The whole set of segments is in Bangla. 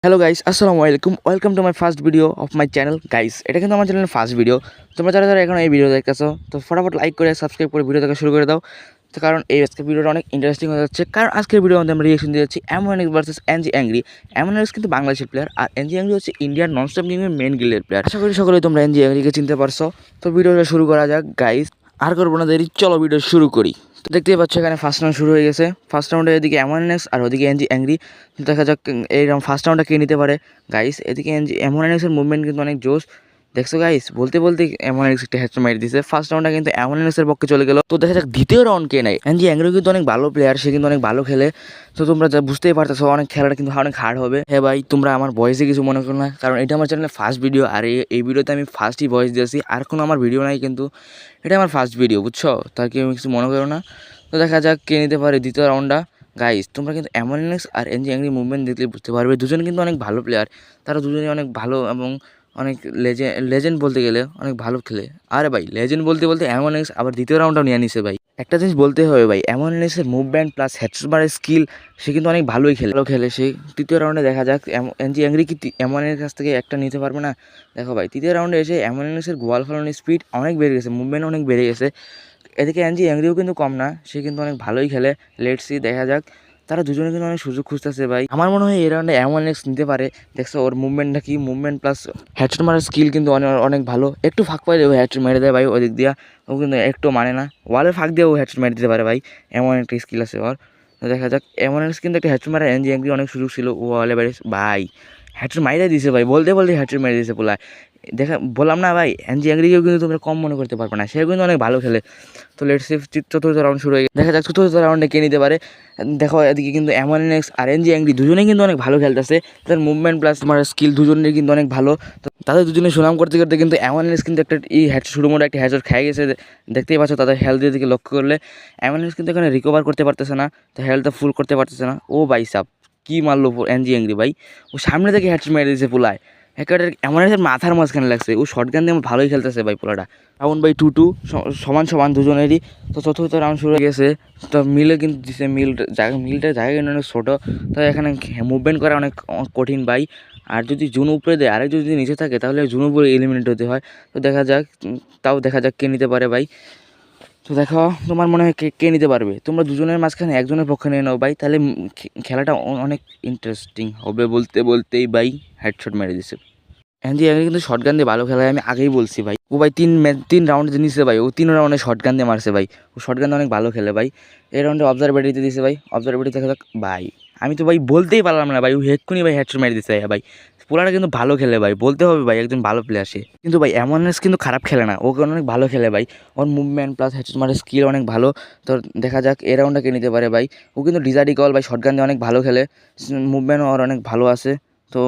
হ্যালো গাইস, আসসালামু আলাইকুম। Welcome to my first video of my channel. Guys, এটা কিন্তু আমার চ্যানেলের ফার্স্ট ভিডিও। তোমরা যারা এখন এই ভিডিও দেখতেছো, তো ফটাফট লাইক করে সাবস্ক্রাইব করে ভিডিও দেখা শুরু করে দাও। তো কারণ এই আজকের ভিডিওটা অনেক ইন্টারেস্টিং হয়ে যাচ্ছে। কারণ আজকের ভিডিওর মধ্যে আমরা রিয়েকশন দিয়ে যাচ্ছি এমওএনএক্স ভার্সেস এনজি অ্যাংরি। এমওএনএক্স কিন্তু বাংলাদেশের প্লেয়ার, আর এনজি অ্যাংরি হচ্ছে ইন্ডিয়ান ননস্টপ গেমের মেন গিল্ডের প্লেয়ার। আশা করি সকলেই তোমরা এনজি অ্যাংরিকে চিনতে পারছো। তো ভিডিওটা শুরু করা যাক গাইস। আর করবো না দেরি, চলো ভিডিও শুরু করি। তো দেখতেই পাচ্ছ এখানে ফার্স্ট রাউন্ড শুরু হয়ে গেছে। ফার্স্ট রাউন্ডে এদিকে এমওএনএক্স আর ওদিকে এনজি অ্যাংরি। দেখা যাক এই ফার্স্ট রাউন্ডটা কে নিতে পারে গাইস। এদিকে এমওএনএক্সের মুভমেন্ট কিন্তু অনেক জোশ। দেখছো গাইস, বলতে বলতে এমওএনএক্স একটা হ্যাট্রিক মেরে দিয়েছে। ফার্স্ট রাউন্ডটা কিন্তু এমওএনএক্সের পক্ষে চলে গেল। তো দেখা যাক দ্বিতীয় রাউন্ড কে নেয়। এনজি অ্যাংরি কিন্তু অনেক ভালো প্লেয়ার, সে কিন্তু অনেক ভালো খেলে। তো তোমরা যা বুঝতেই পারতেছো অনেক খেলাটা কিন্তু অনেক হার্ড হবে। হ্যাঁ ভাই, তোমরা আমার ভয়েসে কিছু মনে করো না, কারণ এটা আমার চ্যানেলের ফার্স্ট ভিডিও। আর এই ভিডিওতে আমি ফার্স্টই ভয়েস দিয়েছি, আর কোনো আমার ভিডিও নাই, কিন্তু এটা আমার ফার্স্ট ভিডিও, বুঝছো? তার কি আমি কিছু মনে করো না। তো দেখা যাক কে নিতে পারে দ্বিতীয় রাউন্ডটা গাইস। তোমরা কিন্তু এমওএনএক্স আর এনজি অ্যাংরি মুভমেন্ট দেখলে বুঝতে পারবে দুজন কিন্তু অনেক ভালো প্লেয়ার। তারা দুজনেই অনেক ভালো এবং অনেক লেজেন্ড বলতে গেলে অনেক ভালো খেলে। আরে ভাই, লেজেন্ড বলতে বলতে এমওএনএক্স আবার দ্বিতীয় রাউন্ডটাও নিয়ে নিছে ভাই। একটা জিনিস বলতে হবে ভাই, এমওএনএক্সের মুভমেন্ট প্লাস হেডশট মারার স্কিল, সে কিন্তু অনেক ভালোই খেলে সে। তৃতীয় রাউন্ডে দেখা যাক এনজি অ্যাংরি কি এমওএনএক্সের কাছ থেকে একটা নিতে পারবে না। দেখো ভাই, তৃতীয় রাউন্ডে এসে এমওএনএক্সের গোয়াল ফলানোর স্পিড অনেক বেড়ে গেছে, মুভমেন্ট অনেক বেড়ে গেছে। এদিকে এনজি অ্যাংরিও কিন্তু কম না, সে কিন্তু অনেক ভালোই খেলে। লেটস সি, দেখা যাক। তারা দুজনে কিন্তু অনেক সুযোগ খুঁজতেছে ভাই। আমার মনে হয় এই রাউন্ডে এমওএনএক্স নিতে পারে। দেখছো ওর মুভমেন্টটা কি, মুভমেন্ট প্লাস হেডশট মারার স্কিল কিন্তু অনেক অনেক ভালো। একটু ফাঁক পাইলে ও হেডশট মেরে দেয় ভাই, ওই দিক দিয়া ও কিন্তু একটু মানে না, ওয়ালের ফাঁক দিয়ে ও হেডশট মেরে দিতে পারে ভাই। এমন একটা স্কিল আছে ওর। তো দেখা যাক। এমওএনএক্স কিন্তু একটা হেডশট মারা, এনজি অ্যাংরি অনেক সুযোগ ছিল, ও ওয়ালে বাইরে ভাই হেডশট মাইরে দিয়েছে ভাই, বলতে বলতে হেডশট মেরে দিয়েছে পোলা। দেখা বললাম না ভাই, এনজি অ্যাংরিকেও কিন্তু তোমরা কম মনে করতে পারবে না, সেও কিন্তু অনেক ভালো খেলে। তো লেটস সি, চতুর্থ রাউন্ড শুরু হয়ে গেছে। দেখা যাক চতুর্থ রাউন্ডে কে নিতে পারে। দেখো এদিকে কিন্তু এমওএনএক্স আর এনজি অ্যাংরি দুজনেই কিন্তু অনেক ভালো খেলতেছে। তাদের মুভমেন্ট প্লাস তোমার স্কিল দুজনের কিন্তু অনেক ভালো। তো তাদের দুজনে সুনাম করতে করতে কিন্তু এমওএনএক্স কিন্তু একটা হেডশট শুরু মোড়ে একটা হেডশট খেয়ে গেছে। দেখতেই পাচ্ছ তাদের হেলথের দিকে লক্ষ্য করলে এমওএনএক্স কিন্তু এখানে রিকভার করতে পারতেছে না, তো হেলথটা ফুল করতে পারতেছে না। ও ভাই সাব, কী মারলো এনজি অ্যাংরি ভাই, ও সামনে থেকে হেডশট মেরে দিয়েছে পোলায়। একেবারে এমওএনএক্সের মাথার মাঝখানে লাগছে। ও শর্টগান দিয়ে ভালোই খেলতেছে ভাই পোলাটা। রাউন্ড বাই 2-2 সমান সমান দুজনেরই। তো চতুর্থ রাউন্ড শুরু হয়ে গেছে। তো মিলে কিন্তু দিচ্ছে, মিলটার জায়গা কিন্তু অনেক ছোটো। তো এখানে মুভমেন্ট করা অনেক কঠিন ভাই। আর যদি জুন উপরে দেয়, আরেক যদি নিচে থাকে, তাহলে জুন উপরে এলিমিনেট হতে হয়। তো দেখা যাক, তাও দেখা যাক কে নিতে পারে ভাই। তো দেখো তোমার মনে হয় কে নিতে পারবে। তোমরা দুজনের মাঝখানে একজনের পক্ষে নিয়ে নাও ভাই, তাহলে খেলাটা অনেক ইন্টারেস্টিং হবে। বলতে বলতেই ভাই হেডশট মেরে দিছে। এনজি অ্যাংরি কিন্তু শর্টগান দিয়ে ভালো খেলায়, আমি আগেই বলছি ভাই। ও ভাই তিন রাউন্ড নিছে ভাই, ও 3 রাউন্ডে শর্টগান দিয়ে মারছে ভাই। ও শর্টগান দিয়ে অনেক ভালো খেলে ভাই। এই রাউন্ডে অবজারভেটরিতে দিছে ভাই, অবজারভেটরি দেখা যাক ভাই। আমি তো ভাই বলতেই পারলাম না ভাই, ও হেডকুনি ভাই হেডশট মেরে দিছে ভাই। পোলাটা কিন্তু ভালো খেলে ভাই, বলতে হবে ভাই, একজন ভালো প্লেয়ার সে। কিন্তু ভাই এমওএনএক্স কিন্তু খারাপ খেলে না, ও অনেক ভালো খেলে ভাই। ওর মুভমেন্ট প্লাস হেডশট মারার স্কিল অনেক ভালো। তো দেখা যাক এই রাউন্ডটা কে নিতে পারে ভাই। ও কিন্তু ডিজার্ট ইগল ভাই, শর্টগান দিয়ে অনেক ভালো খেলে, মুভমেন্টও ওর অনেক ভালো আছে। তো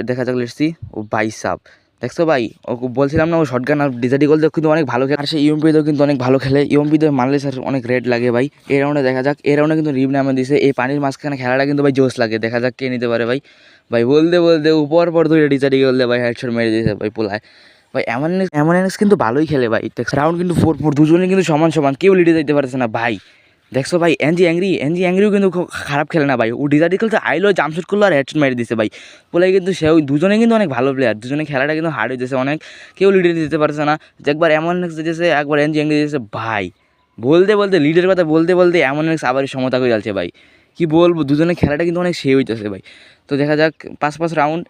দেখা যাক, লেটস সি। ও ভাই সাব, দেখছো ভাই, ও বলছিলাম না ও শর্টগান আর ডিজার্ট ইগল দিয়ে কিন্তু অনেক ভালো খেলে। আর সে ইউএমপিতেও কিন্তু অনেক ভালো খেলে, ইউএমপিতে মারলে স্যার অনেক রেড লাগে ভাই। এই রাউন্ডে দেখা যাক। এই রাউন্ডে কিন্তু রিব নামে দিছে। এই পানির মাঝখানে খেলাটা কিন্তু ভাই জোশ লাগে। দেখা যাক কে নিতে পারে ভাই। ভাই বলতে বলতে উপর পর ধরে ডিজার্ট ইগল দিয়ে ভাই হেডশট মেরে দিয়েছে ভাই পোলায়। ভাই এমওএনএক্স কিন্তু ভালোই খেলে ভাই। রাউন্ড কিন্তু 4-4, দুজনে কিন্তু সমান সমান, কেউ লিডে যেতে পারছে না ভাই। দেখছো ভাই, এনজি অ্যাংরিও কিন্তু খারাপ খেলে না ভাই। ও ডিজার্ট ইগল তো আইলো, জাম্পশুট করলো আর হেডশট মেরে দিছে ভাই পোলাই। কিন্তু সেও দুজনে কিন্তু অনেক ভালো প্লেয়ার, দুজনে খেলাটা কিন্তু হার্ড হয়েছে অনেক, কেউ লিডে দিতে পারছে না। যে একবার এমওএনএক্স দিয়েছে, একবার এনজি অ্যাংরি দিয়েছে ভাই। বলতে বলতে লিডের কথা বলতে বলতে এমওএনএক্স আবার সমতা করে যাচ্ছে ভাই। কি বলবো, দুজনের খেলাটা কিন্তু অনেক সেই হইতেছে ভাই। তো দেখা যাক 5-5 রাউন্ড,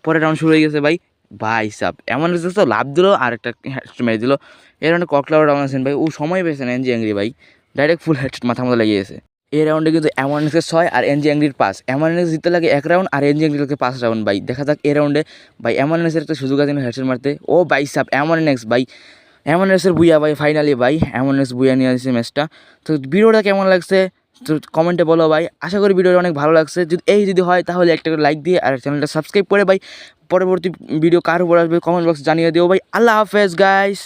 পরের রাউন্ড শুরু হয়ে গেছে ভাই। ভাই সাব এমওএনএক্স তো লাভ দিল আর একটা হেডশট মেরে দিল। এর রাউন্ডে ককলাও ডাউন আছেন ভাই, ও সময় পেয়েছেন এনজি অ্যাংরি ভাই, ডাইরেক্ট ফুল হেডশট মাথা মতো লেগেছে। এই রাউন্ডে কিন্তু এমওএনএক্সের 6 আর এনজি অ্যাংরির 5। এমওএনএক্স জিততে লাগে 1 রাউন্ড আর এনজি অ্যাংরি লাগে 5 রাউন্ড ভাই। দেখা যাক এই রাউন্ডে ভাই এমওএনএক্সের একটা সুযোগ আছে হেডশট মারতে। ও ভাই সাব এমওএনএক্স ভাই, এমওএনএক্সের বুইয়া ভাই, ফাইনালি ভাই এমওএনএক্স বুইয়া নিয়ে আসছে ম্যাচটা। তো ভিডিওটা কেমন লাগছে তো কমেন্টে বলো ভাই। আশা করি ভিডিওটা অনেক ভালো লাগছে। যদি হয় তাহলে একটা করে লাইক দিয়ে আর চ্যানেলটা সাবস্ক্রাইব করে ভাই। পরবর্তী ভিডিও কার উপর আসবে কমেন্ট বক্সে জানিয়ে দিও ভাই। আল্লাহ হাফেজ গাইস।